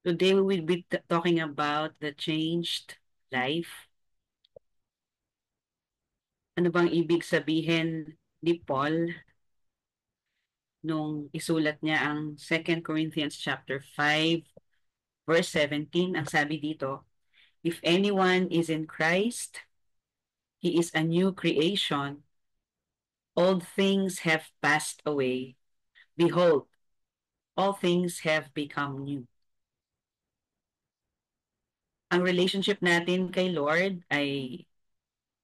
Today we will be talking about the changed life. Ano bang ibig sabihin ni Paul nung isulat niya ang 2 Corinthians chapter 5 verse 17? Ang sabi dito, if anyone is in Christ, he is a new creation. Old things have passed away. Behold, all things have become new. Ang relationship natin kay Lord ay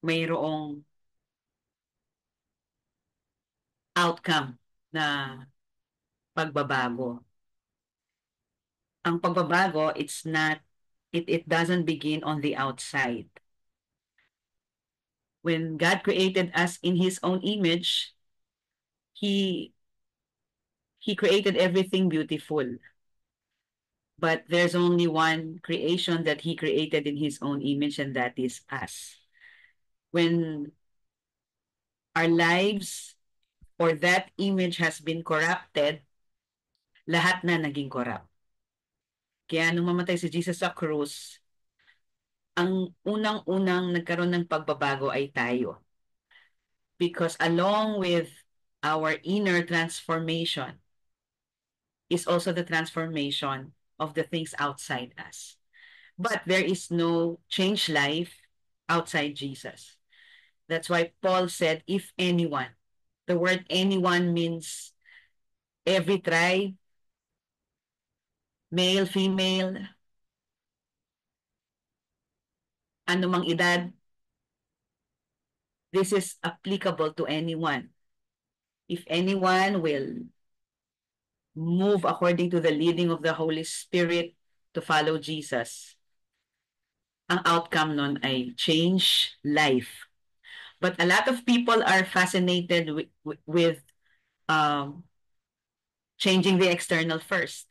mayroong outcome na pagbabago. Ang pagbabago, it doesn't begin on the outside. When God created us in His own image, He He created everything beautiful. But there's only one creation that He created in His own image, and that is us. When our lives or that image has been corrupted, lahat na naging corrupt. Kaya nung mamatay si Jesus sa krus, ang unang-unang nagkaroon ng pagbabago ay tayo. Because along with our inner transformation is also the transformation of the things outside us. But there is no changed life outside Jesus. That's why Paul said, if anyone, the word anyone means every tribe, male, female, anumang edad, this is applicable to anyone. If anyone will move according to the leading of the Holy Spirit to follow Jesus, ang outcome nun ay change life. But a lot of people are fascinated with changing the external first.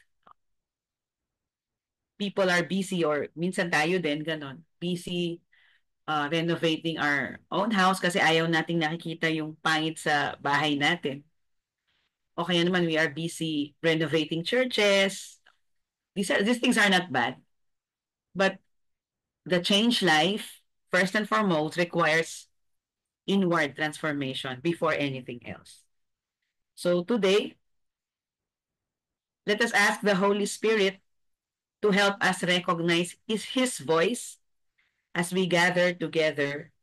People are busy or minsan tayo din, ganon, busy renovating our own house kasi ayaw nating nakikita yung pangit sa bahay natin. O kaya naman we are busy renovating churches. These things are not bad. But the change life, first and foremost, requires inward transformation before anything else. So today, let us ask the Holy Spirit to help us recognize His voice as we gather together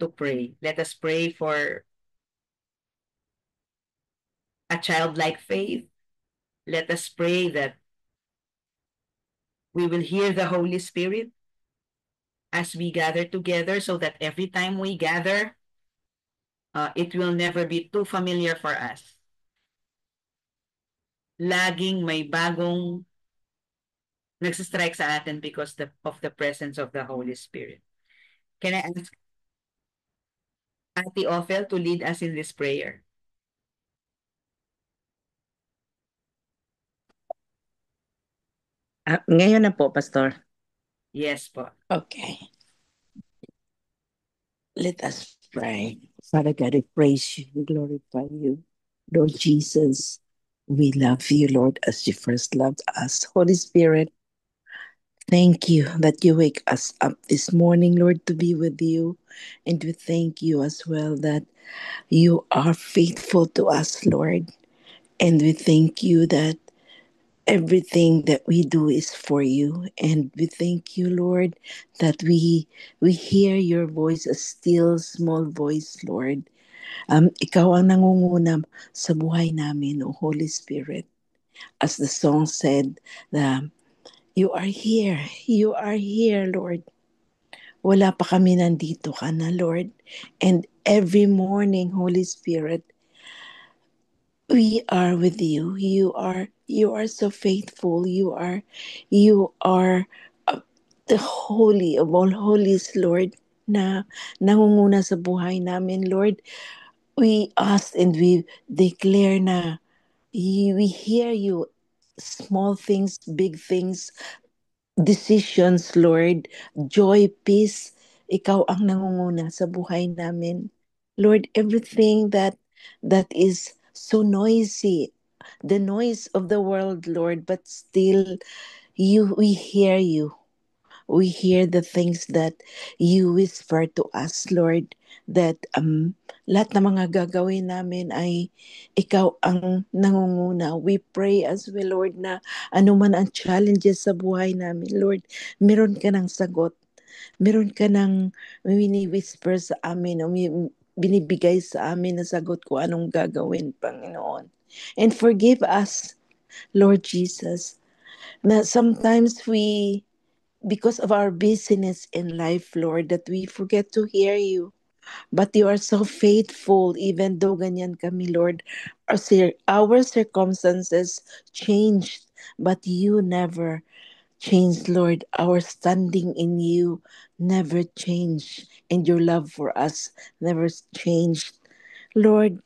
to pray. Let us pray for a childlike faith. Let us pray that we will hear the Holy Spirit as we gather together so that every time we gather, it will never be too familiar for us. Laging may bagong nagsistrike sa atin because of the presence of the Holy Spirit. Can I ask Ate Ophel to lead us in this prayer? Ngayon na po, Pastor. Yes po. Okay. Let us pray. Father God, I praise you and glorify you. Lord Jesus, we love you, Lord, as you first loved us. Holy Spirit, thank you that you wake us up this morning, Lord, to be with you. And we thank you as well that you are faithful to us, Lord. And we thank you that everything that we do is for you, and we thank you, Lord, that we hear your voice, a still small voice, Lord. Ikaw ang nangunguna sa buhay namin, O Holy Spirit. As the song said, you are here, Lord. Wala pa kami, nandito ka na, Lord. And every morning, Holy Spirit, we are with you. You are so faithful. You are the holy of all holies, Lord, na nangunguna sa buhay namin, Lord. We ask and we declare na we hear you, small things, big things, decisions, Lord, joy, peace. Ikaw ang nangunguna sa buhay namin. Lord, everything that is so noisy, the noise of the world, Lord, but still we hear you. We hear the things that you whisper to us, Lord, that lahat ng mga gagawin namin ay ikaw ang nangunguna. We pray as well, Lord, na anuman ang challenges sa buhay namin, Lord, meron ka ng sagot. Meron ka ng whisper sa amin o binibigay sa amin na sagot ko anong gagawin, Panginoon. And forgive us, Lord Jesus, na sometimes because of our busyness in life, Lord, that we forget to hear you. But you are so faithful, even though ganyan kami, Lord. Our circumstances changed, but you never changed, Lord. Our standing in you never changed, and your love for us never changed. Lord,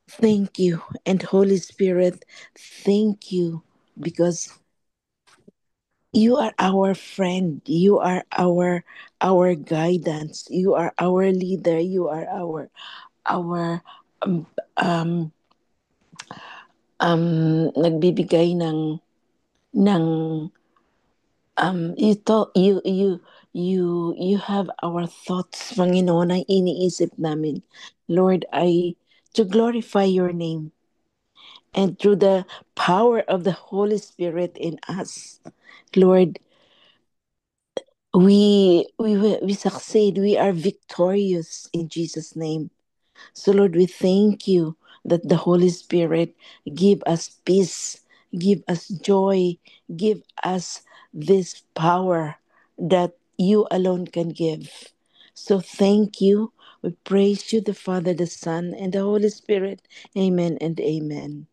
thank you. And Holy Spirit, thank you because you are our friend. You are our guidance. You are our leader. You are our um, um, nagbibigay ng you have our thoughts, Panginoon, ang iniisip namin. Lord, to glorify your name and through the power of the Holy Spirit in us, Lord, we succeed. We are victorious in Jesus' name. So Lord, we thank you that the Holy Spirit give us peace, give us joy, give us this power that you alone can give. So thank you. We praise you, the Father, the Son, and the Holy Spirit. Amen and amen.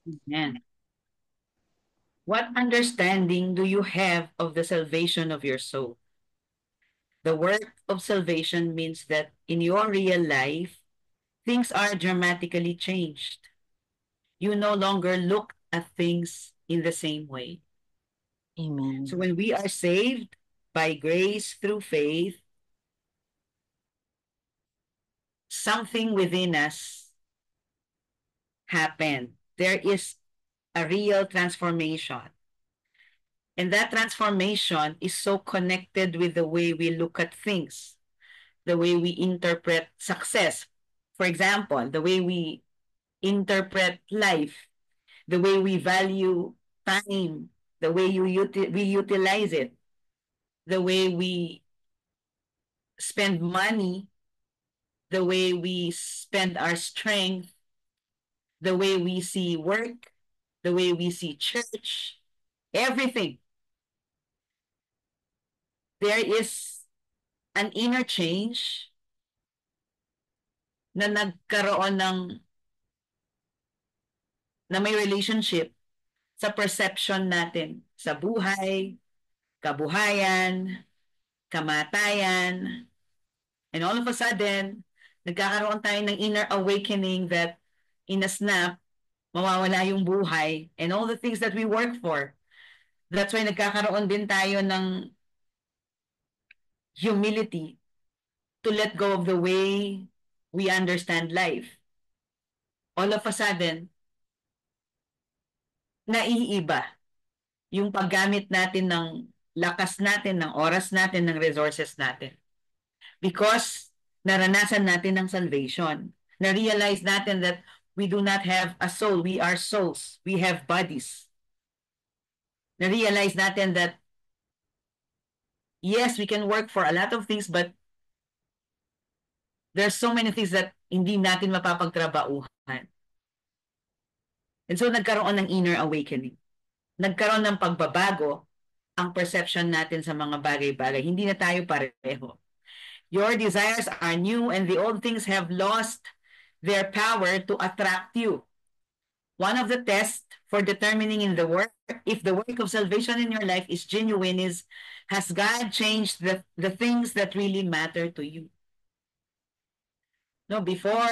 Amen. What understanding do you have of the salvation of your soul? The work of salvation means that in your real life, things are dramatically changed. You no longer look at things in the same way. So Amen. when we are saved by grace through faith, something within us happened. There is a real transformation. And that transformation is so connected with the way we look at things, the way we interpret success. For example, the way we interpret life, the way we value time, the way we utilize it, the way we spend money, the way we spend our strength, the way we see work, the way we see church, everything. There is an inner change na nagkaroon na may relationship sa perception natin sa buhay, kabuhayan, kamatayan, and all of a sudden, nagkakaroon tayo ng inner awakening that in a snap, mawawala yung buhay and all the things that we work for. That's why nagkakaroon din tayo ng humility to let go of the way we understand life. All of a sudden, naiiba yung paggamit natin ng lakas natin, ng oras natin, ng resources natin. Because naranasan natin ng salvation. Na-realize natin that we do not have a soul. We are souls. We have bodies. Na-realize natin that yes, we can work for a lot of things, but there's so many things that hindi natin mapapagtrabahuhan. And so nagkaroon ng inner awakening. Nagkaroon ng pagbabago ang perception natin sa mga bagay-bagay. Hindi na tayo pareho. Your desires are new and the old things have lost their power to attract you. One of the tests for determining if the work of salvation in your life is genuine is, has God changed the things that really matter to you? No, before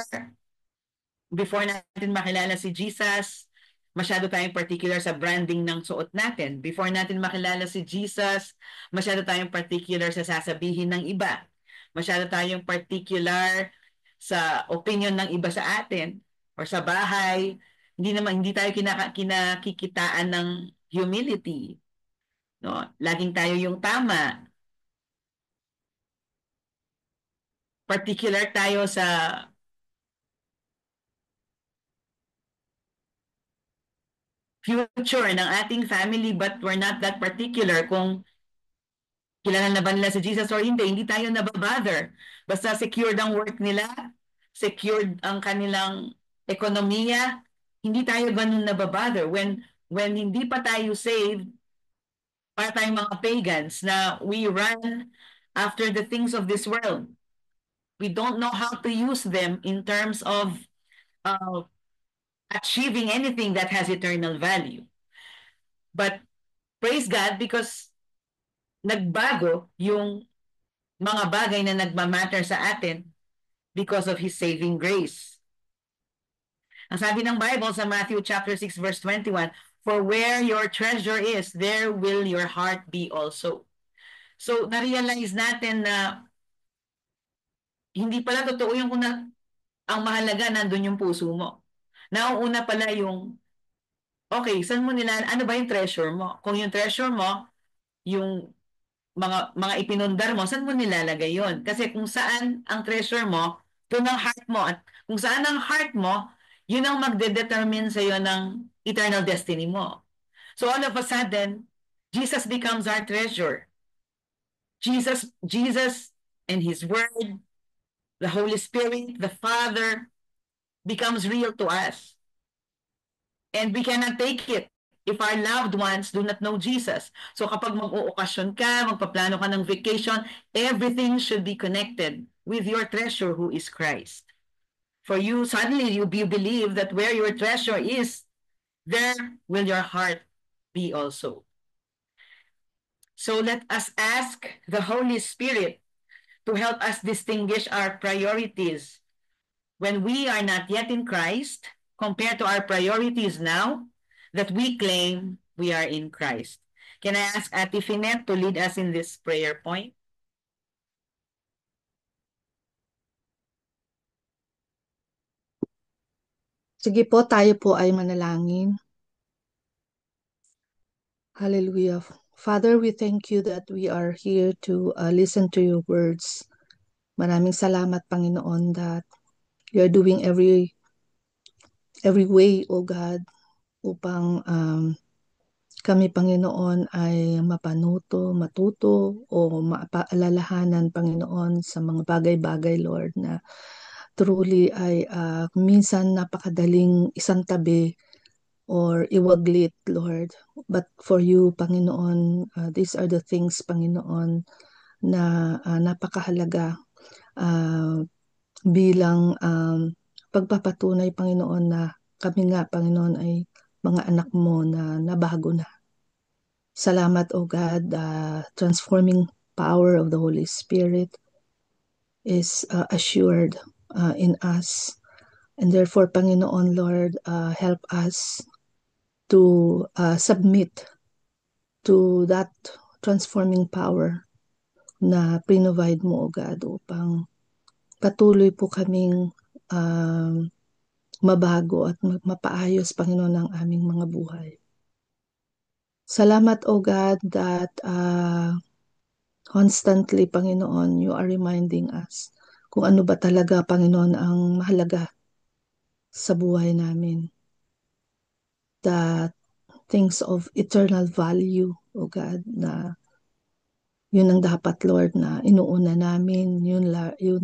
natin makilala si Jesus, masyado tayong particular sa branding ng suot natin. Before natin makilala si Jesus, masyado tayong particular sa sasabihin ng iba. Masyado tayong particular sa opinion ng iba sa atin or sa bahay. Hindi tayo kinakikitaan ng humility. No? Laging tayo yung tama. Particular tayo sa future ng ating family but we're not that particular kung kilala na ba nila si Jesus or hindi. Hindi tayo nababother. Basta secured ang work nila, secured ang kanilang ekonomiya, hindi tayo ganun nababother. When hindi pa tayo saved, para tayong mga pagans na we run after the things of this world. We don't know how to use them in terms of uh, achieving anything that has eternal value. But praise God because nagbago yung mga bagay na nagmamatter sa atin because of His saving grace. Ang sabi ng Bible sa Matthew chapter 6 verse 21, "For where your treasure is, there will your heart be also." So, na-realize natin na hindi pala totoo yung kung ang mahalaga nandun yung puso mo. Nauuna pala yung, okay, saan mo nila, ano ba yung treasure mo? Kung yung treasure mo, yung mga ipinundar mo, saan mo nilalagay yon? Kasi kung saan ang treasure mo, doon ang heart mo. At kung saan ang heart mo, yun ang magde-determine sa'yo ng eternal destiny mo. So all of a sudden, Jesus becomes our treasure. Jesus and His Word, the Holy Spirit, the Father, becomes real to us. And we cannot take it if our loved ones do not know Jesus. So kapag mag-uokasyon ka, magpaplano ka ng vacation, everything should be connected with your treasure who is Christ. For you, suddenly you believe that where your treasure is, there will your heart be also. So let us ask the Holy Spirit to help us distinguish our priorities when we are not yet in Christ compared to our priorities now that we claim we are in Christ. Can I ask Ate Finette to lead us in this prayer point? Sige po, tayo po ay manalangin. Hallelujah. Father, we thank you that we are here to listen to your words. Maraming salamat, Panginoon, that you are doing every way, O God, upang kami, Panginoon, ay matuto o mapaalalahanan, Panginoon, sa mga bagay-bagay, Lord, na truly ay minsan napakadaling isang tabi or iwaglit, Lord. But for you, Panginoon, these are the things, Panginoon, na napakahalaga bilang pagpapatunay, Panginoon, na kami nga, Panginoon, ay mga anak mo na nabago na. Salamat, O God, the transforming power of the Holy Spirit is assured in us. And therefore, Panginoon, Lord, help us to submit to that transforming power na provide mo, O God, upang patuloy po kaming mabago at mapaayos, Panginoon, ang aming mga buhay. Salamat, O God, that constantly, Panginoon, you are reminding us kung ano ba talaga, Panginoon, ang mahalaga sa buhay namin. That things of eternal value, O God, na yun ang dapat, Lord, na inuuna namin, yun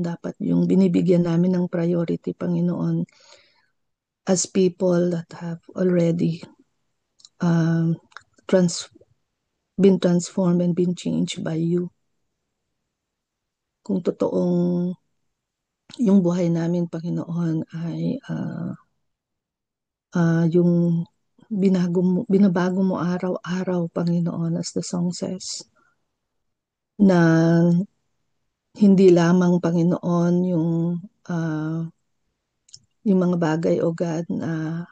dapat yung binibigyan namin ng priority, Panginoon, as people that have already been transformed and been changed by you. Kung totoong yung buhay namin, Panginoon, ay yung binabago mo araw-araw, Panginoon, as the song says, na hindi lamang, Panginoon, yung mga bagay, O God, na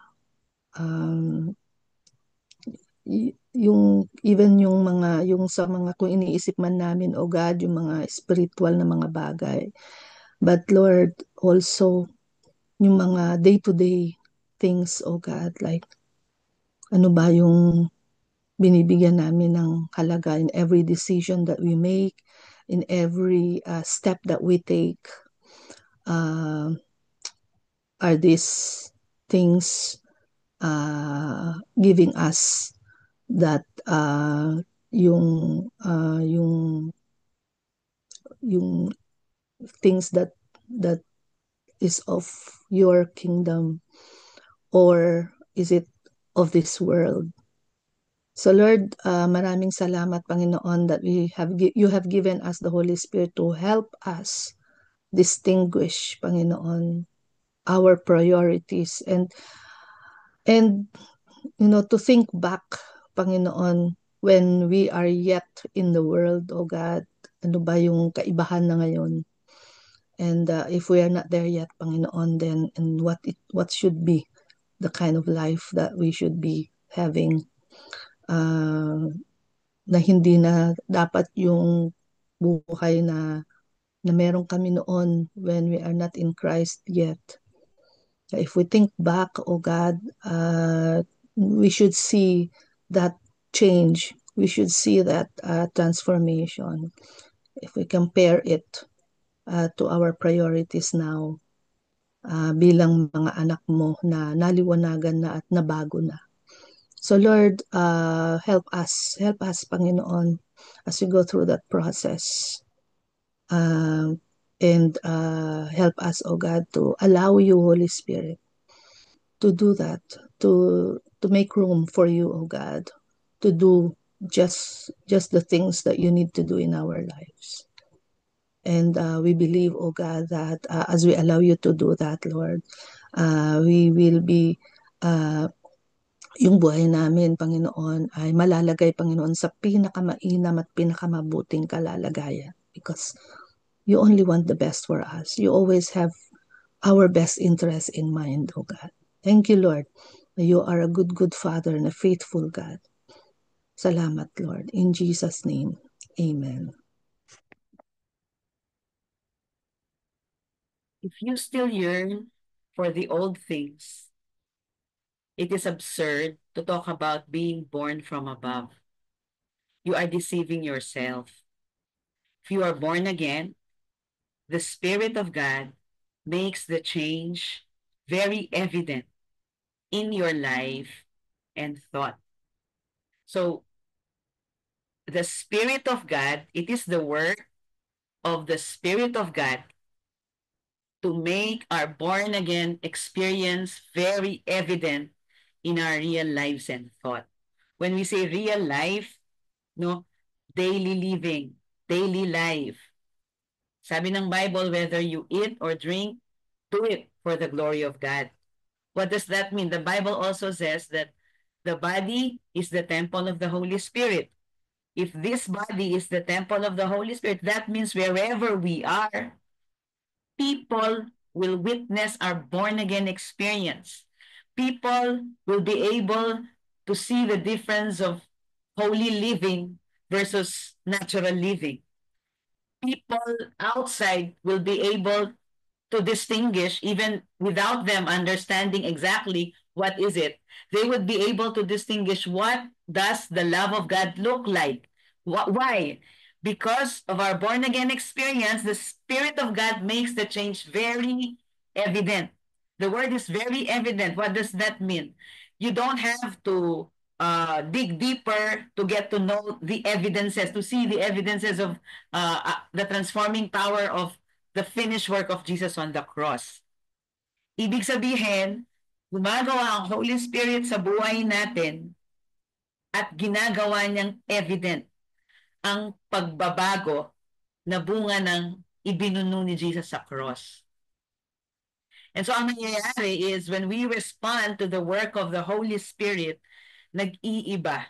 yung even yung sa mga kung iniisip man namin, O God, yung mga spiritual na mga bagay, but Lord, also yung mga day-to-day things, O God, like ano ba yung binibigyan namin ng halaga in every decision that we make, in every step that we take. Are these things giving us that yung things that is of your kingdom, or is it of this world? So Lord, maraming salamat Panginoon that you have given us the Holy Spirit to help us distinguish, Panginoon, our priorities, and to think back, Panginoon, when we are yet in the world, oh God, ano ba yung kaibahan na ngayon? And if we are not there yet, Panginoon, then and what should be the kind of life that we should be having, na hindi na dapat yung buhay na meron kami noon when we are not in Christ yet. If we think back, oh God, we should see that change. We should see that transformation. If we compare it to our priorities now, bilang mga anak mo na naliwanagan na at nabago na. So Lord, help us, Panginoon, as we go through that process. And help us, oh God, to allow you, Holy Spirit, to do that, to make room for you, oh God, to do just the things that you need to do in our lives. And we believe, oh God, that as we allow you to do that, Lord, we will be, yung buhay namin, Panginoon, ay malalagay, Panginoon, sa pinakamainam at pinakamabuting kalalagayan. Because you only want the best for us. You always have our best interest in mind, oh God. Thank you, Lord. You are a good, good Father and a faithful God. Salamat, Lord. In Jesus' name, amen. If you still yearn for the old things, it is absurd to talk about being born from above. You are deceiving yourself. If you are born again, the Spirit of God makes the change very evident in your life and thought. So, the Spirit of God, it is the work of the Spirit of God to make our born again experience very evident in our real lives and thought. When we say real life, no, daily living, daily life. Sabi ng Bible, whether you eat or drink, do it for the glory of God. What does that mean? The Bible also says that the body is the temple of the Holy Spirit. If this body is the temple of the Holy Spirit, that means wherever we are, people will witness our born again experience. People will be able to see the difference of holy living versus natural living. People outside will be able to distinguish, even without them understanding exactly what is it. They would be able to distinguish what does the love of God look like. Why? Because of our born again experience, the Spirit of God makes the change very evident. The word is very evident. What does that mean? You don't have to dig deeper to get to know the evidences, to see the evidences of the transforming power of the finished work of Jesus on the cross. Ibig sabihin, gumagawa ang Holy Spirit sa buhay natin at ginagawa niyang evident ang pagbabago na bunga ng ibinuno ni Jesus sa cross. And so ang nangyayari is when we respond to the work of the Holy Spirit, nag-iiba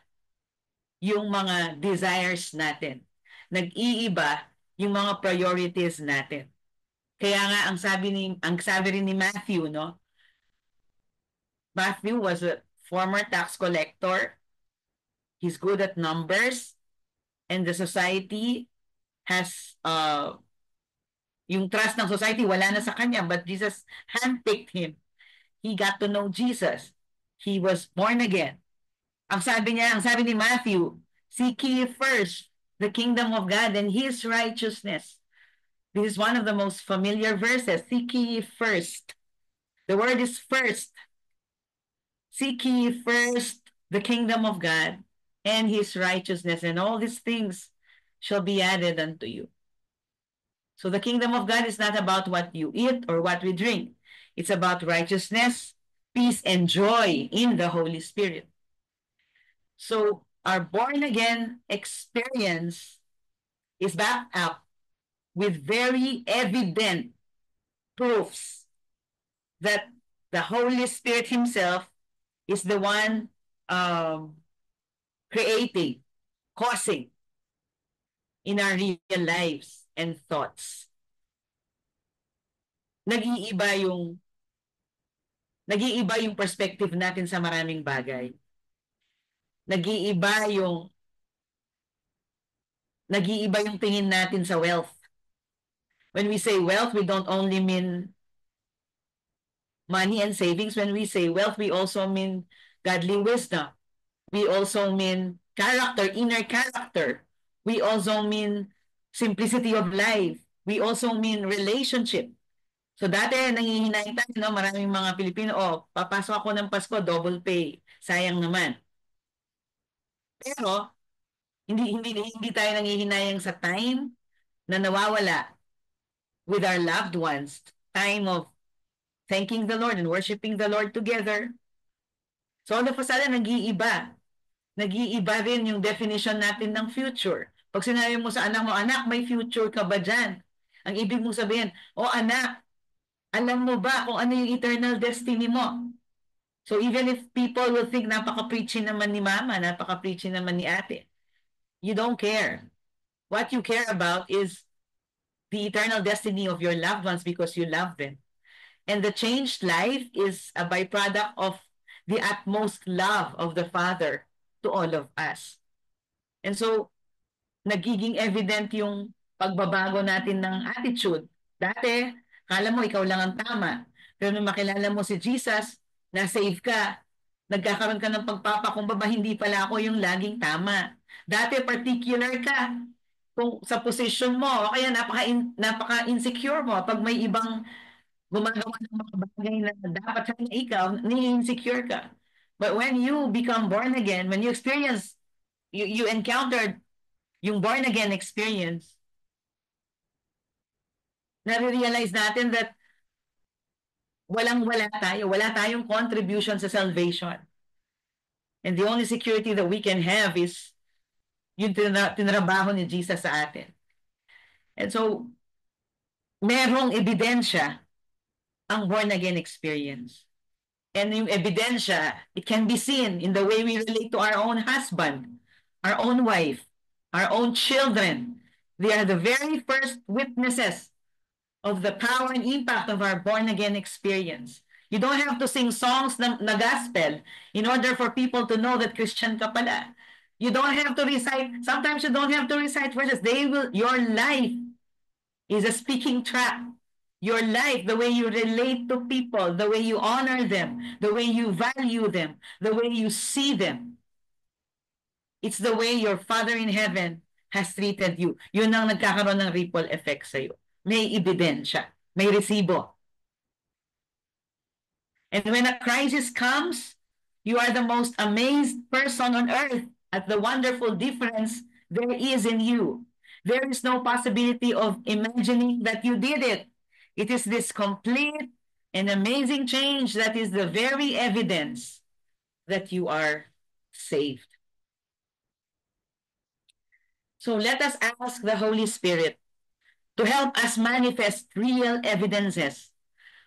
yung mga desires natin. Nag-iiba yung mga priorities natin. Kaya nga ang sabi rin ni Matthew, no? Matthew was a former tax collector. He's good at numbers, and the society has yung trust ng society wala na sa kanya, but Jesus handpicked him. He got to know Jesus. He was born again. Ang sabi ni Matthew, seek ye first the kingdom of God and His righteousness. This is one of the most familiar verses. Seek ye first. The word is first. Seek ye first the kingdom of God and His righteousness, and all these things shall be added unto you. So the kingdom of God is not about what you eat or what we drink. It's about righteousness, peace, and joy in the Holy Spirit. So our born again experience is backed up with very evident proofs that the Holy Spirit Himself is the one creating, causing in our real lives and thoughts. Nag-iiba yung perspective natin sa maraming bagay. Nag-iiba yung tingin natin sa wealth. When we say wealth, we don't only mean money and savings. When we say wealth, we also mean godly wisdom. We also mean character, inner character. We also mean simplicity of life. We also mean relationship. So dati nangihinayang tayo, no? Maraming mga Pilipino, papasok ako ng Pasko, double pay. Sayang naman. Pero hindi tayo nangihinayang sa time na nawawala with our loved ones, time of thanking the Lord and worshiping the Lord together. So all of a sudden, nag-iiba. Nag-iiba rin yung definition natin ng future. Pag sinabi mo sa anak mo, anak, may future ka ba dyan? Ang ibig mong sabihin, anak, alam mo ba kung ano yung eternal destiny mo? So even if people will think napaka-preachy naman ni mama, napaka-preachy naman ni ate, you don't care. What you care about is the eternal destiny of your loved ones because you love them. And the changed life is a byproduct of the utmost love of the Father to all of us. And so, nagiging evident yung pagbabago natin ng attitude. Dati, kala mo ikaw lang ang tama. Pero nung makilala mo si Jesus, na-save ka, nagkakaroon ka ng pagpapakumbaba, hindi pala ako yung laging tama. Dati, particular ka kung sa position mo, o kaya napaka-insecure mo pag may ibang gumagawa ng mga bagay na dapat sana ikaw, ni-insecure ka. But when you become born again, when you experience, you encountered yung born again experience, na-realize natin that wala tayo, wala tayong contribution sa salvation. And the only security that we can have is yung tinrabaho ni Jesus sa atin. And so, merong ebidensya ang born again experience. And yung ebidensya, it can be seen in the way we relate to our own husband, our own wife, our own children. They are the very first witnesses of the power and impact of our born-again experience. You don't have to sing songs na gospel in order for people to know that Christian ka pala. You don't have to recite, sometimes you don't have to recite verses. Your life is a speaking track. Your life, the way you relate to people, the way you honor them, the way you value them, the way you see them. It's the way your Father in heaven has treated you. Yun ang nagkakaroon ng ripple effect sa'yo. May ebidensya, may resibo. And when a crisis comes, you are the most amazed person on earth at the wonderful difference there is in you. There is no possibility of imagining that you did it. It is this complete and amazing change that is the very evidence that you are saved. So let us ask the Holy Spirit to help us manifest real evidences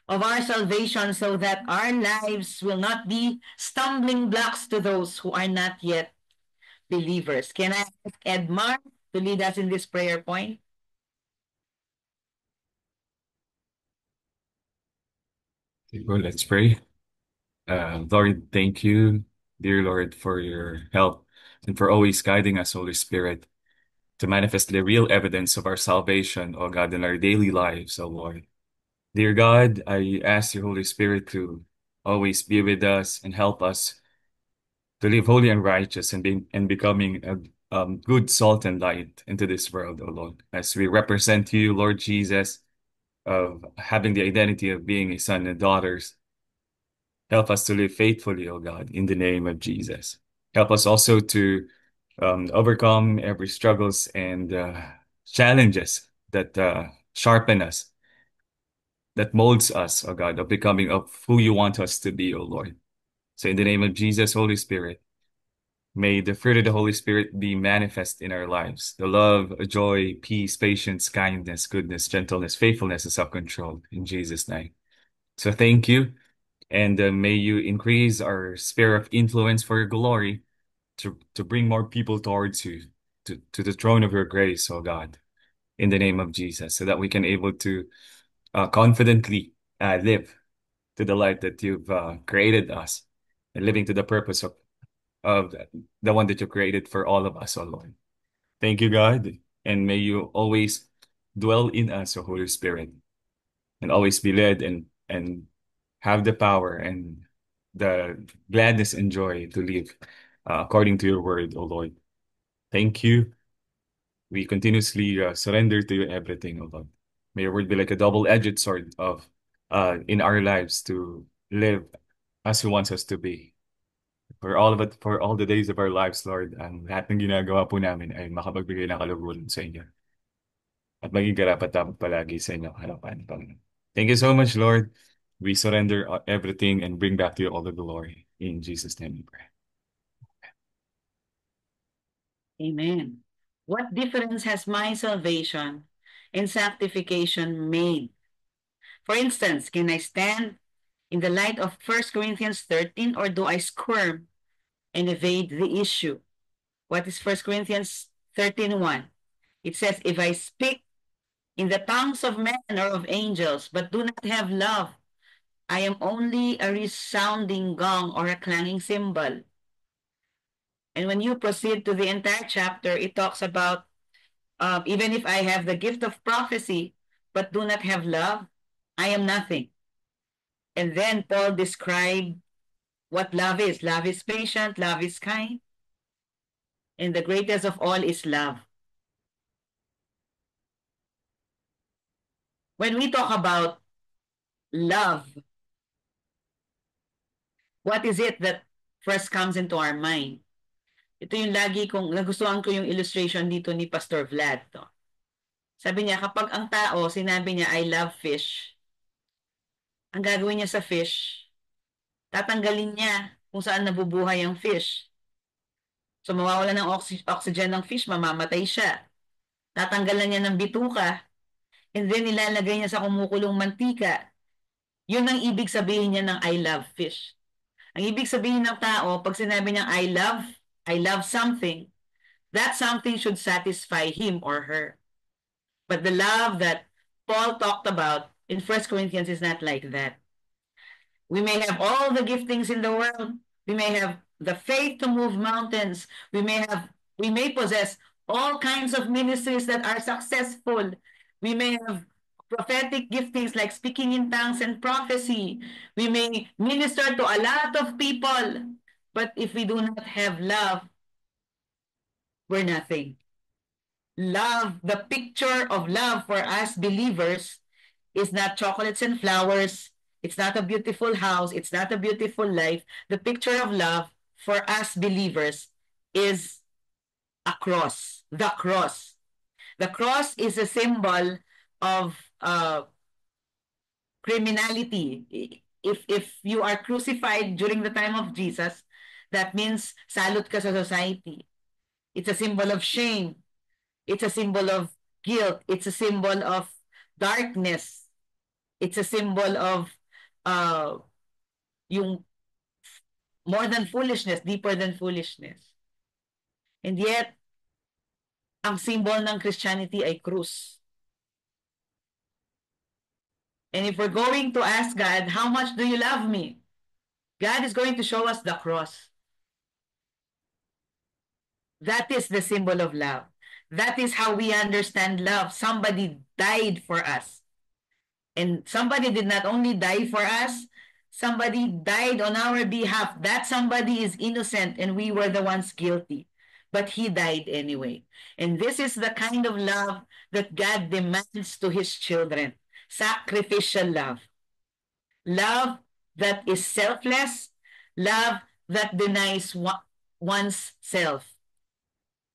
of our salvation so that our lives will not be stumbling blocks to those who are not yet believers. Can I ask Edmar to lead us in this prayer point? Well, let's pray. Lord, thank you, dear Lord, for your help and for always guiding us, Holy Spirit, to manifest the real evidence of our salvation, oh God, in our daily lives, oh Lord. Dear God, I ask your Holy Spirit to always be with us and help us to live holy and righteous and becoming a good salt and light into this world, O Lord, as we represent you, Lord Jesus, of having the identity of being a son and daughters. Help us to live faithfully, O God, in the name of Jesus. Help us also to overcome every struggles and challenges that sharpen us, that molds us, O God, of becoming of who you want us to be, O Lord. So in the name of Jesus, Holy Spirit, may the fruit of the Holy Spirit be manifest in our lives. The love, joy, peace, patience, kindness, goodness, gentleness, faithfulness, and self-control. In Jesus' name. So thank you. And may you increase our sphere of influence for your glory to bring more people towards you, to the throne of your grace, oh God, in the name of Jesus, so that we can able to confidently live to the life that you've created us and living to the purpose of the one that you created for all of us, oh Lord. Thank you, God, and may you always dwell in us, O Holy Spirit, and always be led and have the power and the gladness and joy to live according to your word, O Lord. Thank you. We continuously surrender to you everything, O Lord. May your word be like a double-edged sword of in our lives to live as you wants us to be. For all of it, for all the days of our lives, Lord, ang lahat ng ginagawa po namin ay makapagbigay ng kaluguran sa inyo. At maging karapat-dapat palagi sa inyong harapan, Panginoon. Thank you so much, Lord. We surrender everything and bring back to you all the glory. In Jesus' name we pray. Amen. What difference has my salvation and sanctification made? For instance, can I stand in the light of 1 Corinthians 13, or do I squirm and evade the issue? What is 1 Corinthians 13:1? It says, if I speak in the tongues of men or of angels, but do not have love, I am only a resounding gong or a clanging cymbal. And when you proceed to the entire chapter, it talks about even if I have the gift of prophecy, but do not have love, I am nothing. And then Paul described what love is. Love is patient, love is kind, and the greatest of all is love. When we talk about love, what is it that first comes into our mind? Ito yung lagi kong, nagustuhan ko yung illustration dito ni Pastor Vlad. No? Sabi niya, kapag ang tao, sinabi niya, I love fish, ang gagawin niya sa fish, tatanggalin niya kung saan nabubuhay ang fish. So mawawala ng oxygen ng fish, mamamatay siya. Tatanggalan niya ng bituka, and then ilalagay niya sa kumukulong mantika. Yun ang ibig sabihin niya ng I love fish. Ang ibig sabihin ng tao, pag sinabi niya I love something, that something should satisfy him or her. But the love that Paul talked about in 1 Corinthians is not like that. We may have all the giftings in the world. We may have the faith to move mountains. We may possess all kinds of ministries that are successful. We may have prophetic giftings like speaking in tongues and prophecy. We may minister to a lot of people. But if we do not have love, we're nothing. Love, the picture of love for us believers is not chocolates and flowers. It's not a beautiful house. It's not a beautiful life. The picture of love for us believers is a cross, the cross. The cross is a symbol of criminality. If you are crucified during the time of Jesus, that means salot ka sa society. It's a symbol of shame. It's a symbol of guilt. It's a symbol of darkness. It's a symbol of yung more than foolishness, deeper than foolishness. And yet, ang symbol ng Christianity ay krus. And if we're going to ask God, how much do you love me? God is going to show us the cross. That is the symbol of love. That is how we understand love. Somebody died for us. And somebody did not only die for us, Somebody died on our behalf. That somebody is innocent and we were the ones guilty. But he died anyway. And this is the kind of love that God demands to his children. Sacrificial love. Love that is selfless. Love that denies one's self.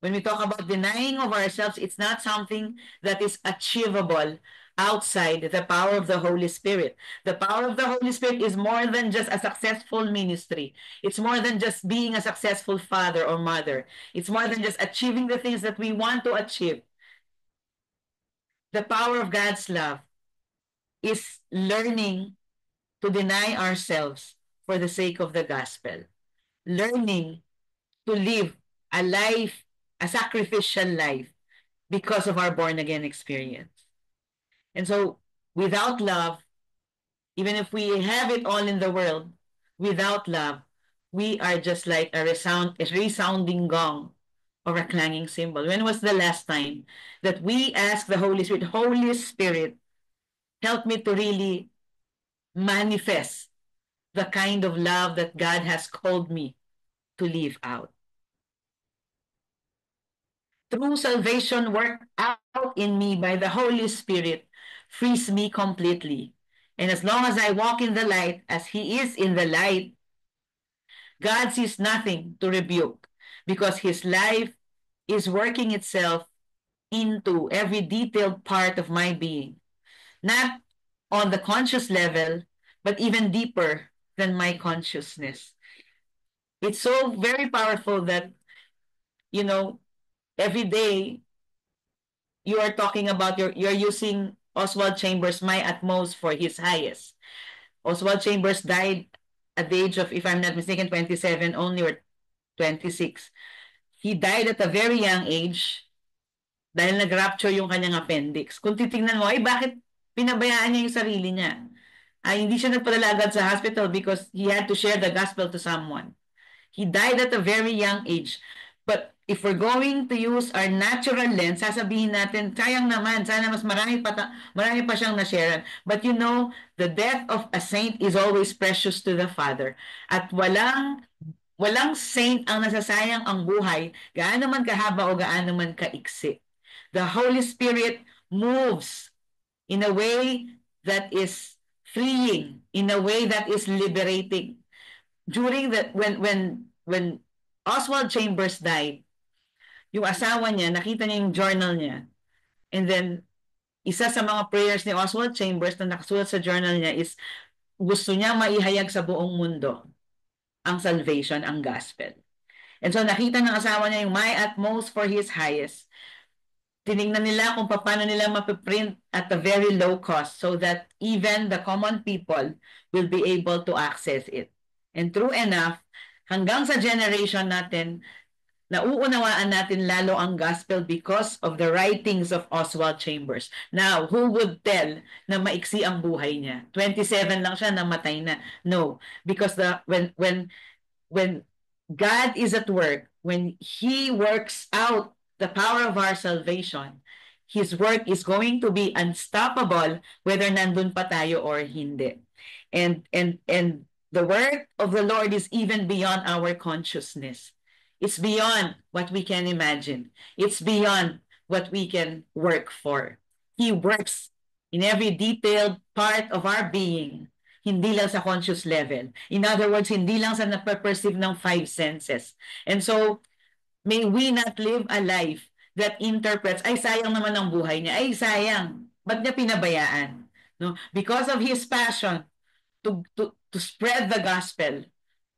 When we talk about denying of ourselves, it's not something that is achievable outside the power of the Holy Spirit. The power of the Holy Spirit is more than just a successful ministry. It's more than just being a successful father or mother. It's more than just achieving the things that we want to achieve. The power of God's love is learning to deny ourselves for the sake of the gospel. Learning to live a life, a sacrificial life, because of our born again experience. And so, without love, even if we have it all in the world, without love, we are just like a resounding gong or a clanging cymbal. When was the last time that we asked the Holy Spirit, Holy Spirit, help me to really manifest the kind of love that God has called me to live out? True salvation worked out in me by the Holy Spirit frees me completely. And as long as I walk in the light, as He is in the light, God sees nothing to rebuke because His life is working itself into every detailed part of my being, not on the conscious level, but even deeper than my consciousness. It's so very powerful that, you know, every day you are talking about you're using Oswald Chambers' My Utmost for his highest. Oswald Chambers died at the age of, if I'm not mistaken, 27 only or 26. He died at a very young age dahil nag-rupture yung kanyang appendix. Kung titingnan mo, ay bakit pinabayaan niya yung sarili niya? Ay, hindi siya nagpadala agad sa hospital because he had to share the gospel to someone. He died at a very young age. But if we're going to use our natural lens, sasabihin natin, sayang naman, sana mas marami pa siyang na-share. But you know, the death of a saint is always precious to the Father. At walang saint ang nasasayang ang buhay, gaano man kahaba o gaano man kaiksi. The Holy Spirit moves in a way that is freeing, in a way that is liberating. During the when Oswald Chambers died, yung asawa niya, nakita niya yung journal niya. And then, isa sa mga prayers ni Oswald Chambers na nakasulat sa journal niya is gusto niya maihayag sa buong mundo ang salvation, ang gospel. And so, nakita ng asawa niya yung My Utmost for His highest. Tinignan nila kung paano nila mapiprint at a very low cost so that even the common people will be able to access it. And true enough, hanggang sa generation natin, nauunawaan natin lalo ang gospel because of the writings of Oswald Chambers. Now, who would tell na maiksi ang buhay niya? 27 lang siya, namatay na. No, because when God is at work, when He works out the power of our salvation, His work is going to be unstoppable whether nandun pa tayo or hindi. And the work of the Lord is even beyond our consciousness. It's beyond what we can imagine. It's beyond what we can work for. He works in every detailed part of our being, hindi lang sa conscious level. In other words, hindi lang sa nape-perceive ng five senses. And so, may we not live a life that interprets, ay sayang naman ang buhay niya, ay sayang, ba't niya pinabayaan? No? Because of His passion to spread the gospel,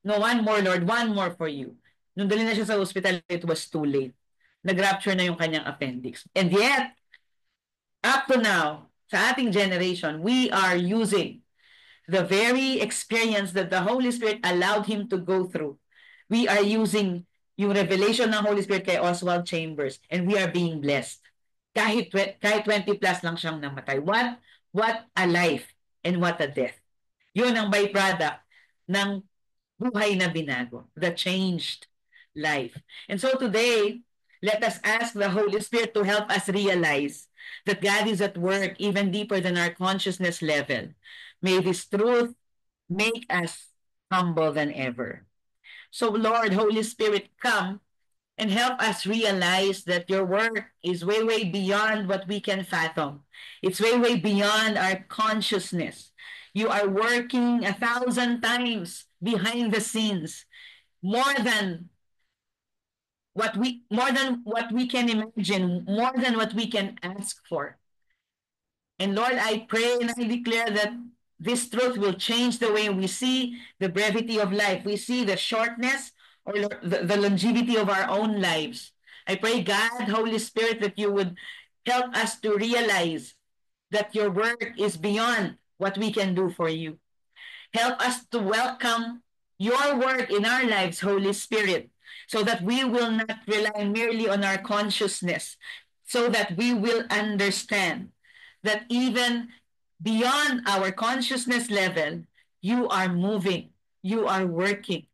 no, one more Lord, one more for you. Nung dali na siya sa hospital, it was too late. Nag-rupture na yung kanyang appendix. And yet, up to now, sa ating generation, we are using the very experience that the Holy Spirit allowed him to go through. We are using yung revelation ng Holy Spirit kay Oswald Chambers, and we are being blessed. Kahit 20 plus lang siyang namatay. What a life and what a death. Yun ang byproduct ng buhay na binago, the changed life. And so today, let us ask the Holy Spirit to help us realize that God is at work even deeper than our consciousness level. May this truth make us humble than ever. So, Lord, Holy Spirit, come and help us realize that your work is way, way beyond what we can fathom. It's way, way beyond our consciousness. You are working 1,000 times behind the scenes, more than more than what we can imagine, more than what we can ask for. And Lord, I pray and I declare that this truth will change the way we see the brevity of life. We see the shortness or the longevity of our own lives. I pray, God, Holy Spirit, that you would help us to realize that your work is beyond what we can do for you. Help us to welcome your work in our lives, Holy Spirit, so that we will not rely merely on our consciousness, so that we will understand that even beyond our consciousness level, you are moving, you are working.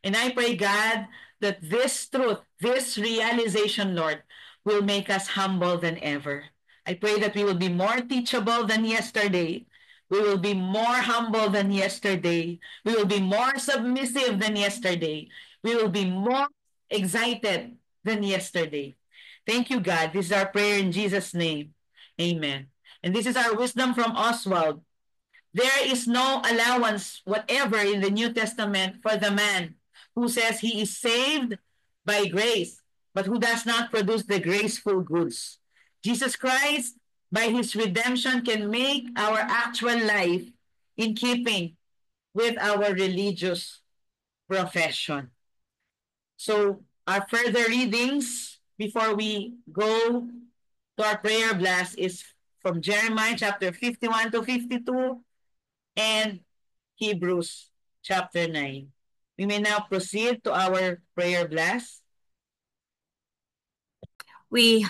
And I pray, God, that this truth, this realization, Lord, will make us humble than ever. I pray that we will be more teachable than yesterday. We will be more humble than yesterday. We will be more submissive than yesterday. We will be more excited than yesterday. Thank you, God. This is our prayer in Jesus' name. Amen. And this is our wisdom from Oswald. There is no allowance whatever in the New Testament for the man who says he is saved by grace, but who does not produce the graceful goods. Jesus Christ, by his redemption, can make our actual life in keeping with our religious profession. So, our further readings before we go to our prayer blast is from Jeremiah chapter 51 to 52 and Hebrews chapter 9. We may now proceed to our prayer blast. We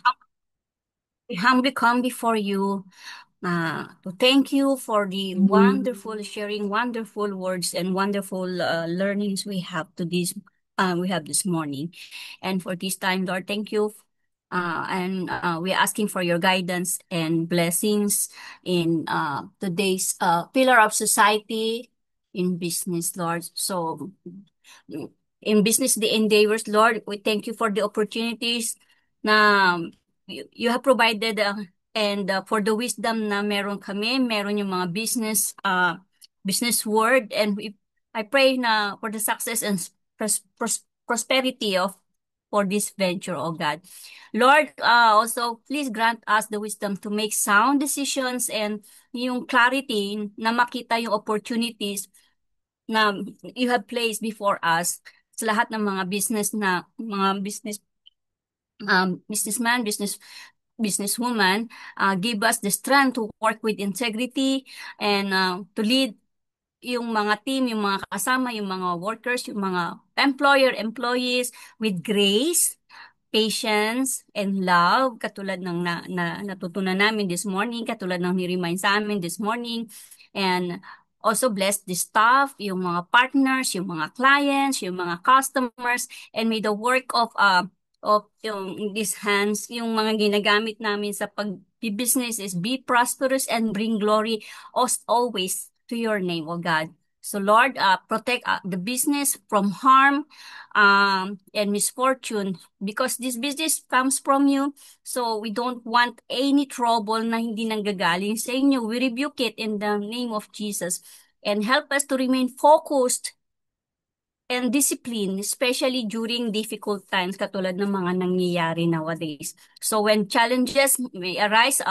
humbly come before you to thank you for the wonderful sharing, wonderful words, and wonderful learnings we have this morning. And for this time, Lord, thank you. And we're asking for your guidance and blessings in today's pillar of society in business, Lord. So in business, the endeavors, Lord, we thank you for the opportunities na you have provided and for the wisdom na meron kami, meron yung mga business word, and I pray na for the success and prosperity of for this venture, oh God. Lord, also please grant us the wisdom to make sound decisions and yung clarity na makita yung opportunities na you have placed before us sa lahat ng mga businessman, businesswoman, give us the strength to work with integrity and to lead yung mga team, yung mga kasama, yung mga workers, yung mga employees with grace, patience, and love, katulad ng natutunan namin this morning, katulad ng ni-remind sa amin this morning. And also bless the staff, yung mga partners, yung mga clients, yung mga customers, and may the work of yung these hands, yung mga ginagamit namin sa pag-business is be prosperous and bring glory always to your name, O God. So Lord, protect the business from harm and misfortune because this business comes from you. So we don't want any trouble na hindi nanggagaling sa inyo. We rebuke it in the name of Jesus and help us to remain focused and discipline, especially during difficult times katulad ng mga nangyayari nowadays. So when challenges may arise,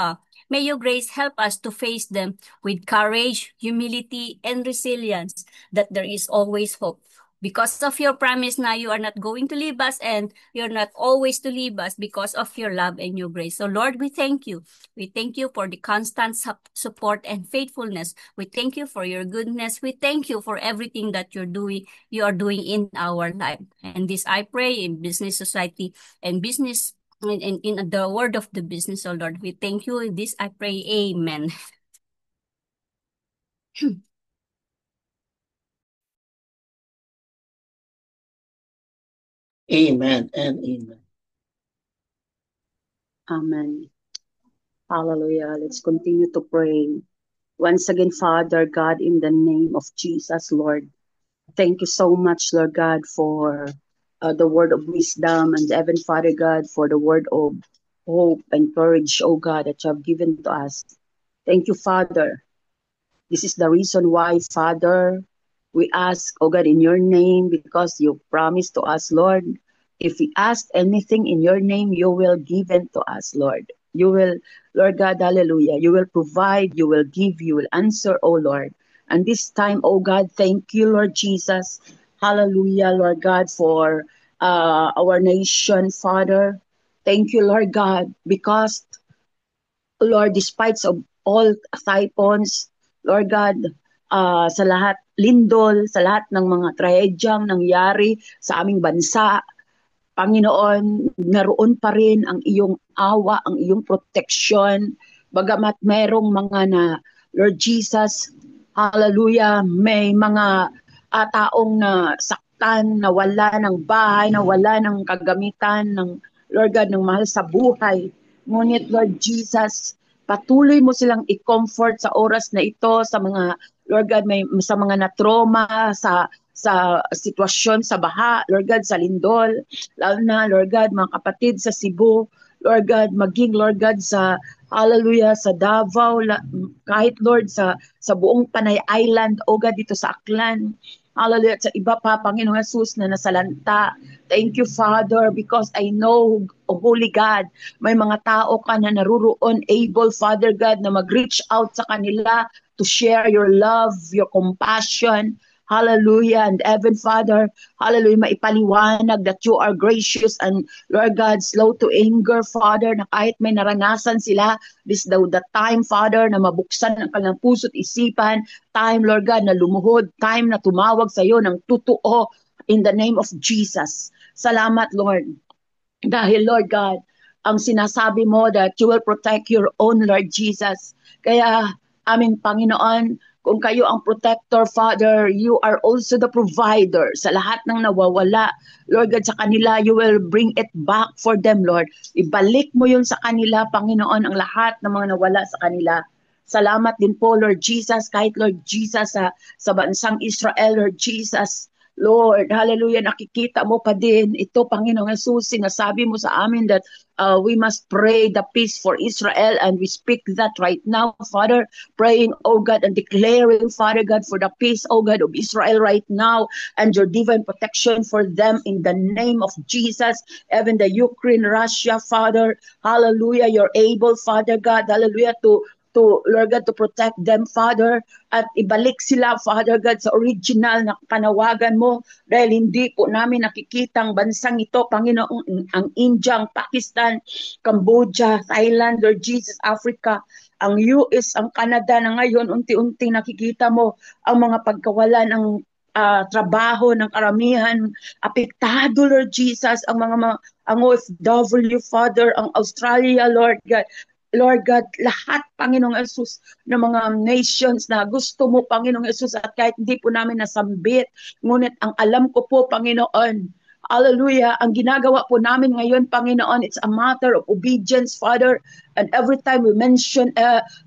may your grace help us to face them with courage, humility, and resilience, that there is always hope. Because of your promise na you are not going to leave us and you're not always to leave us because of your love and your grace. So Lord, we thank you. We thank you for the constant support and faithfulness. We thank you for your goodness. We thank you for everything that you are doing in our life. And this I pray in business society and business in the word of the business, oh Lord. We thank you. In this I pray, amen. Amen and amen. Amen. Hallelujah. Let's continue to pray. Once again, Father God, in the name of Jesus, Lord, thank you so much, Lord God, for the word of wisdom, and Heaven, Father God, for the word of hope and courage, oh God, that you have given to us. Thank you, Father. This is the reason why, Father, we ask, oh God, in your name, because you promised to us, Lord, if we ask anything in your name, you will give it to us, Lord. You will, Lord God, hallelujah. You will provide, you will give, you will answer, oh Lord. And this time, oh God, thank you, Lord Jesus. Hallelujah, Lord God, for our nation, Father. Thank you, Lord God, because Lord, despite of all typhoons, Lord God, sa lahat, lindol, sa lahat ng mga trahedyang nangyari sa aming bansa, Panginoon, naroon pa rin ang iyong awa, ang iyong proteksyon, bagamat merong mga na, Lord Jesus, hallelujah, may mga taong na saktan, nawala ng bahay, nawala ng kagamitan, ng Lord God, ng mahal sa buhay. Ngunit Lord Jesus, patuloy mo silang i-comfort sa oras na ito, sa mga, Lord God, may, sa mga na-trauma, sa sitwasyon sa baha, Lord God, sa lindol, lalo na, Lord God, mga kapatid sa Cebu, Lord God, maging, Lord God, sa, hallelujah, sa Davao, kahit, Lord, sa buong Panay Island, o God, dito sa Aklan, hallelujah, at sa iba pa, Panginoong Jesus, na nasalanta. Thank you, Father, because I know, oh, Holy God, may mga tao ka na naruroon, able, Father God, na mag-reach out sa kanila to share your love, your compassion, hallelujah, and Heaven Father, hallelujah, maipaliwanag that you are gracious and Lord God, slow to anger, Father, na kahit may naranasan sila, this the time, Father, na mabuksan ang kanilang puso't isipan, time, Lord God, na lumuhod, time na tumawag sa iyo ng totoo in the name of Jesus. Salamat, Lord. Dahil, Lord God, ang sinasabi mo that you will protect your own, Lord Jesus. Kaya, aming Panginoon, kung kayo ang protector, Father, you are also the provider sa lahat ng nawawala. Lord God, sa kanila, you will bring it back for them, Lord. Ibalik mo yun sa kanila, Panginoon, ang lahat ng mga nawala sa kanila. Salamat din po, Lord Jesus, kahit Lord Jesus sa bansang Israel, Lord Jesus, Lord, hallelujah, nakikita mo pa din ito, Panginoong Jesus, sinasabi mo sa amin that we must pray the peace for Israel, and we speak that right now, Father, praying, oh God, and declaring, Father God, for the peace, oh God, of Israel right now, and your divine protection for them in the name of Jesus, even the Ukraine, Russia, Father, hallelujah, you're able, Father God, hallelujah, to Lord God, to protect them, Father, at ibalik sila, Father God, sa original na panawagan mo, dahil hindi po namin nakikita ang bansang ito, Panginoon, ang India, ang Pakistan, Cambodia, Thailand, Lord Jesus, Africa, ang US, ang Canada na ngayon, unti-unti nakikita mo ang mga pagkawalan ng trabaho ng karamihan, apektado, Lord Jesus, ang ang OFW, Father, ang Australia, Lord God, Lord God, lahat, Panginoong Yesus, ng mga nations na gusto mo, Panginoong Yesus, at kahit hindi po namin nasambit, ngunit ang alam ko po, Panginoon, hallelujah, ang ginagawa po namin ngayon, Panginoon, it's a matter of obedience, Father, and every time we mention,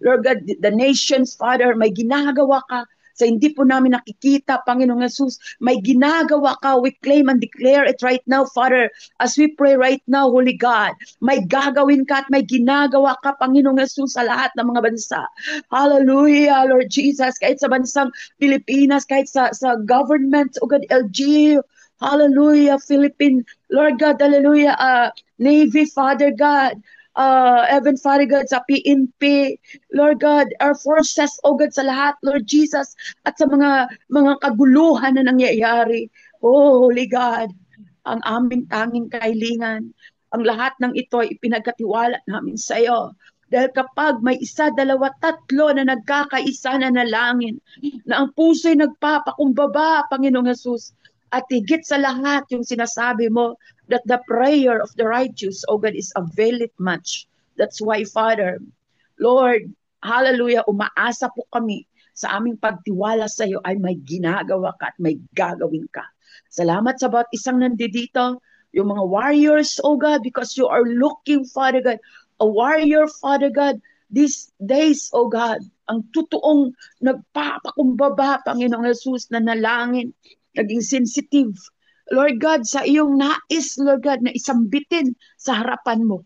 Lord God, the nations, Father, may ginagawa ka, sa hindi po namin nakikita, Panginoong Jesus, may ginagawa ka. We claim and declare it right now, Father, as we pray right now, Holy God. May gagawin ka at may ginagawa ka, Panginoong Jesus, sa lahat ng mga bansa. Hallelujah, Lord Jesus, kahit sa bansang Pilipinas, kahit sa government, oh God, LGU, hallelujah, Philippine, Lord God, hallelujah, Navy, Father God, Heaven, Father God, sa PNP, Lord God, our forces, oh God, sa lahat, Lord Jesus, at sa mga kaguluhan na nangyayari. Oh, Holy God, ang aming tanging kahilingan, ang lahat ng ito ay ipinagkatiwala namin sa iyo. Dahil kapag may isa, dalawa, tatlo na nagkakaisa na nalangin, na ang puso'y nagpapakumbaba, Panginoong Jesus, at higit sa lahat yung sinasabi mo, that the prayer of the righteous, oh God, is availeth much. That's why, Father, Lord, hallelujah, umaasa po kami sa aming pagtiwala sa iyo ay may ginagawa ka at may gagawin ka. Salamat sa bawat isang nandito, yung mga warriors, oh God, because you are looking, Father God, a warrior, Father God, these days, oh God, ang totoong nagpapakumbaba, Panginoong Jesus, na nalangin, naging sensitive, Lord God, sa iyong nais, Lord God, na isambitin sa harapan mo.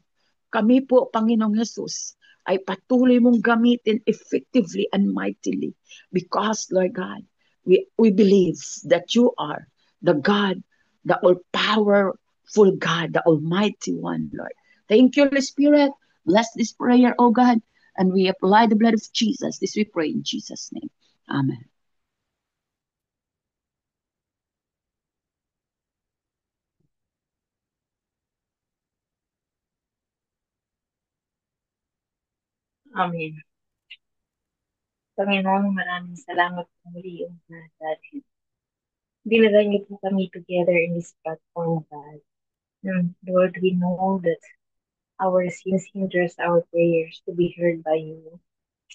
Kami po, Panginoong Jesus, ay patuloy mong gamitin effectively and mightily because, Lord God, we believe that you are the God, the all-powerful God, the Almighty One, Lord. Thank you, Holy Spirit. Bless this prayer, oh God, and we apply the blood of Jesus. This we pray in Jesus' name. Amen. Amen. Panginoon, maraming salamat po muli yung dahil dinala niyo po kami together in this platform, God. And Lord, we know that our sins hinders our prayers to be heard by you.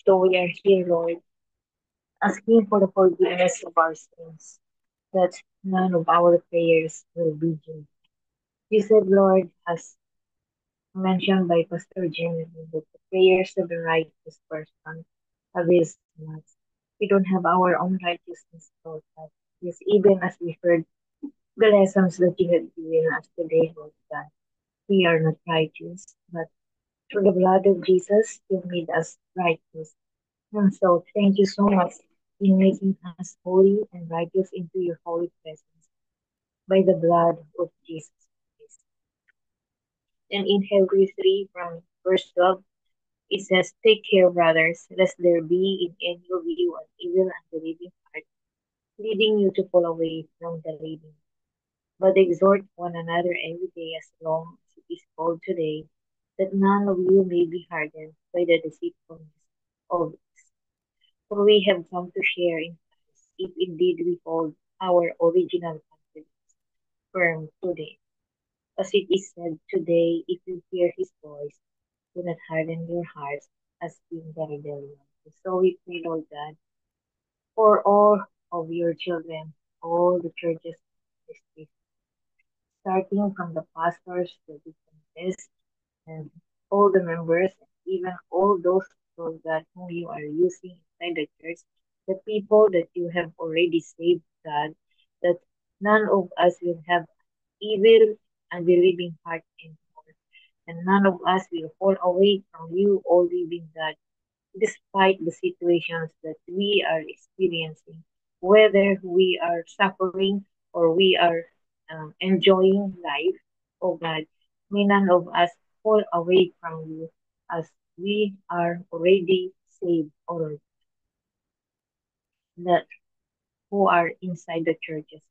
So we are here, Lord, asking for the forgiveness of our sins, that none of our prayers will be heard. You said, Lord, as mentioned by Pastor Jenny, that the prayers of the righteous person avails much. We don't have our own righteousness, Lord God. Yes, even as we heard the lessons that you have given us today, Lord God, we are not righteous, but through the blood of Jesus, you made us righteous. And so, thank you so much in making us holy and righteous into your holy presence by the blood of Jesus Christ. And in Hebrews 3 from verse 12, it says, "Take care, brothers, lest there be in any of you an evil and believing heart, leading you to fall away from the living. But exhort one another every day as long as it is called today, that none of you may be hardened by the deceitfulness of this. For we have come to share in Christ, if indeed we hold our original confidence firm today. As it is said, today, if you hear his voice, do not harden your hearts as in the rebellion." So we pray, Lord God, for all of your children, all the churches, starting from the pastors, the deaconesses, and all the members, and even all those, Lord God, whom you are using inside the church, the people that you have already saved, God, that none of us will have evil, unbelieving heart anymore, and none of us will fall away from you, O living God, despite the situations that we are experiencing, whether we are suffering or we are enjoying life, oh God, may none of us fall away from you as we are already saved or that who are inside the churches.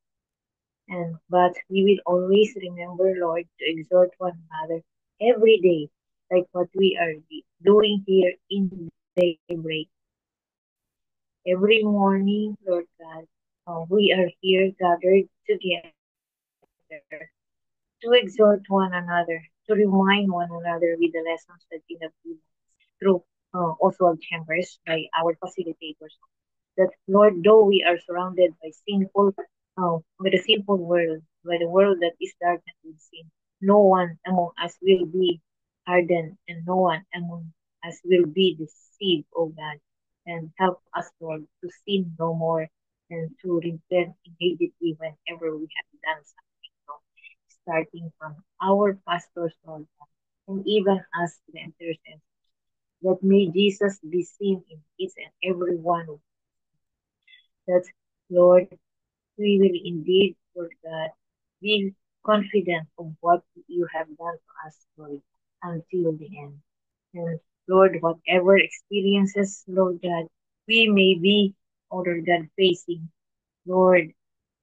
And but we will always remember, Lord, to exhort one another every day, like what we are doing here in daybreak. Every morning, Lord God, we are here gathered together to exhort one another, to remind one another with the lessons that you have given us through Oswald Chambers by our facilitators. That, Lord, though we are surrounded by by the sinful world, by the world that is darkened with sin, no one among us will be hardened, and no one among us will be deceived, O God. And help us, Lord, to sin no more and to repent immediately whenever we have done something wrong, starting from our pastors, Lord God, and even us, the intercessors, that may Jesus be seen in each and every one of us. That, Lord, we will indeed, Lord God, be confident of what you have done to us, Lord, until the end. And Lord, whatever experiences, Lord God, we may be, Lord God, facing, Lord,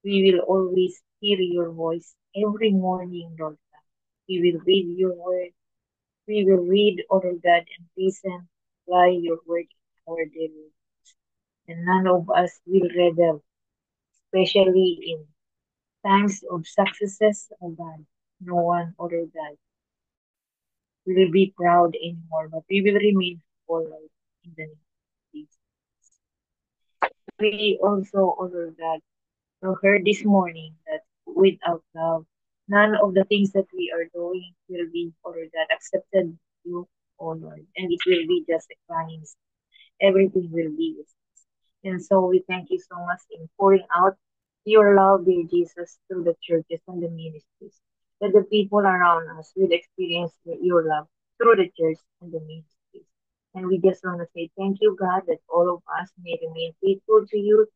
we will always hear your voice every morning, Lord God. We will read your word. We will read, Lord God, and listen, apply your word in our daily lives. And none of us will rebel, especially in times of successes, oh God. No one, other God, will be proud anymore, but we will remain humble in the name of Jesus. We also, other God, heard this morning that without love, none of the things that we are doing will be, other God, accepted you, O Lord, and it will be just a crying. everything will be with us. And so we thank you so much in pouring out your love, dear Jesus, through the churches and the ministries, that the people around us will experience your love through the church and the ministries. And we just want to say thank you, God, that all of us may remain faithful to you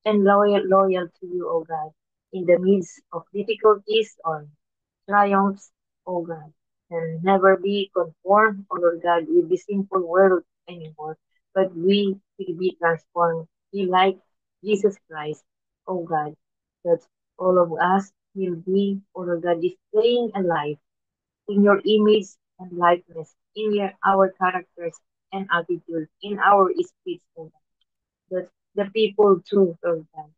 and loyal to you, O God, in the midst of difficulties or triumphs, O God, and never be conformed, O Lord God, with the sinful world anymore, but we will be transformed, be like Jesus Christ, O God, that all of us will be, O Lord God, displaying a life in your image and likeness, in our characters and attitudes, in our speech, O God, that the people too, Lord God,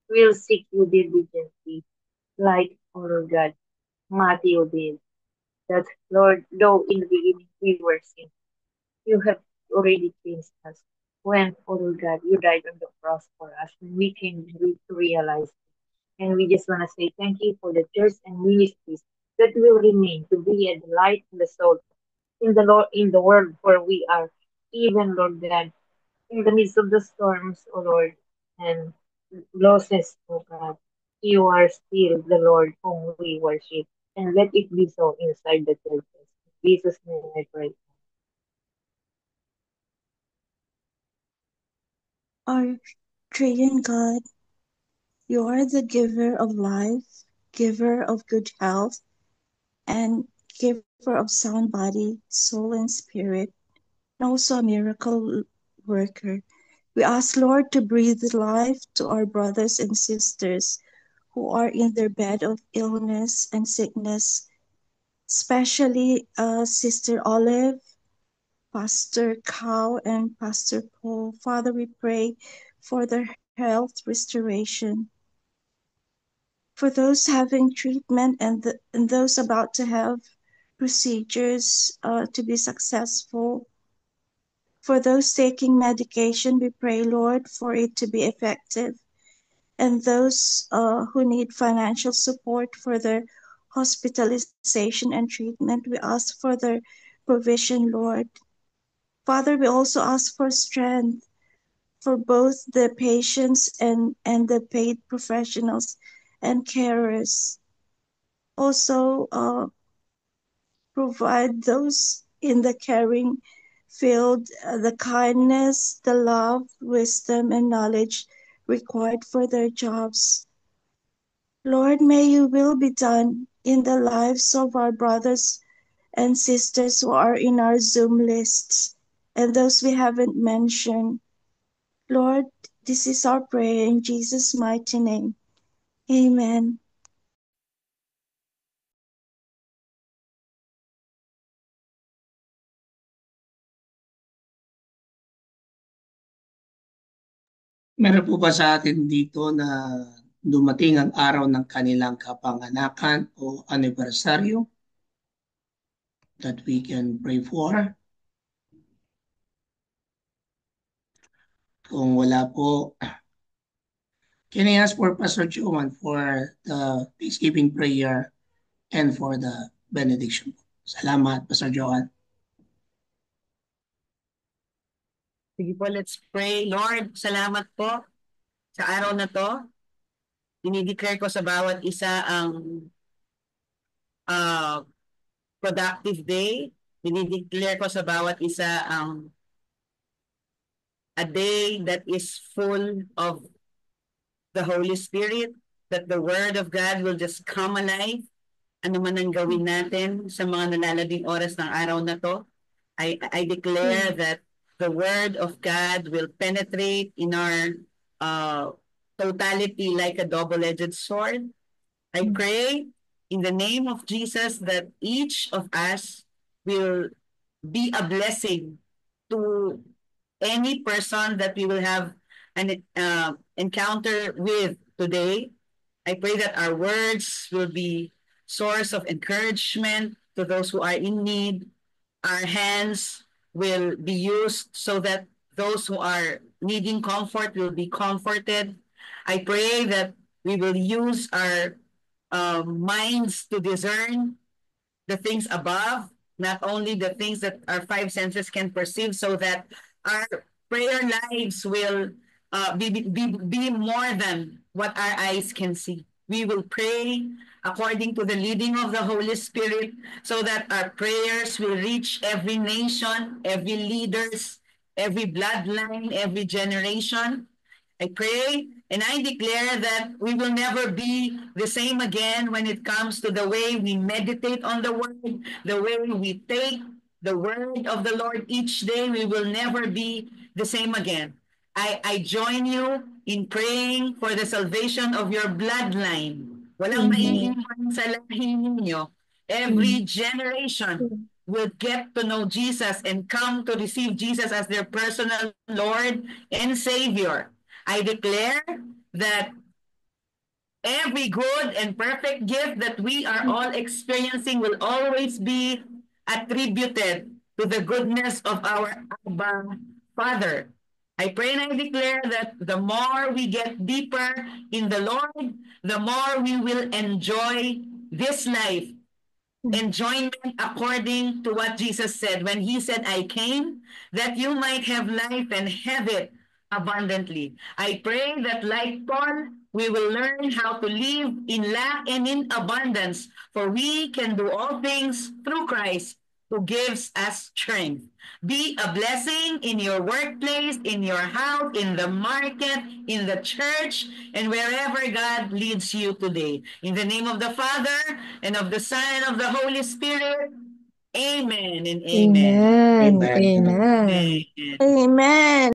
will seek you diligently, like, O Lord God, Matthew did. That, Lord, though in the beginning we were sinners, you have already cleansed us. When, O Lord God, you died on the cross for us, when we came to realize. And we just want to say thank you for the church and ministries that will remain to be a light and the soul in the Lord, in the world where we are, even, Lord God, in the midst of the storms, O Lord, and losses, O God, you are still the Lord whom we worship. And let it be so inside the churches. In Jesus' name I pray. Our triune God, you are the giver of life, giver of good health, and giver of sound body, soul, and spirit, and also a miracle worker. We ask, Lord, to breathe life to our brothers and sisters who are in their bed of illness and sickness, especially Sister Olive, Pastor Cow, and Pastor Paul. Father, we pray for their health restoration, for those having treatment and those about to have procedures to be successful. For those taking medication, we pray, Lord, for it to be effective. And those who need financial support for their hospitalization and treatment, we ask for their provision, Lord. Father, we also ask for strength for both the patients and the paid professionals and carers. Also, provide those in the caring field the kindness, the love, wisdom, and knowledge required for their jobs. Lord, may your will be done in the lives of our brothers and sisters who are in our Zoom lists and those we haven't mentioned. Lord, this is our prayer in Jesus' mighty name. Amen. Meron po ba sa atin dito na dumating ang araw ng kanilang kapanganakan o anibersaryo that we can pray for? Kung wala po, can I ask for Pastor Joan for the Thanksgiving prayer and for the benediction? Salamat, Pastor Joan. Sige po, let's pray. Lord, salamat po sa araw na to. Dinideclare ko sa bawat isa ang productive day. Dinideclare ko sa bawat isa ang a day that is full of the Holy Spirit, that the Word of God will just come alive. Ano man ang gawin natin sa mga nalalabing oras ng araw na to, I declare that the Word of God will penetrate in our totality like a double-edged sword. I pray in the name of Jesus that each of us will be a blessing to any person that we will have an encounter with today. I pray that our words will be source of encouragement to those who are in need. Our hands will be used so that those who are needing comfort will be comforted. I pray that we will use our minds to discern the things above, not only the things that our five senses can perceive, so that our prayer lives will be more than what our eyes can see. We will pray according to the leading of the Holy Spirit so that our prayers will reach every nation, every leaders, every bloodline, every generation. I pray and I declare that we will never be the same again when it comes to the way we meditate on the word, the way we take the word of the Lord each day. We will never be the same again. I join you in praying for the salvation of your bloodline. Walang maiiwan sa lahi ninyo. Every generation will get to know Jesus and come to receive Jesus as their personal Lord and Savior. I declare that every good and perfect gift that we are all experiencing will always be attributed to the goodness of our Abba Father. I pray and I declare that the more we get deeper in the Lord, the more we will enjoy this life. Enjoyment according to what Jesus said when he said, I came that you might have life and have it abundantly. I pray that like Paul, we will learn how to live in lack and in abundance, for we can do all things through Christ who gives us strength. Be a blessing in your workplace, in your house, in the market, in the church, and wherever God leads you today. In the name of the Father, and of the Son, and of the Holy Spirit, amen and amen. Amen. Amen. Amen. Amen. Amen.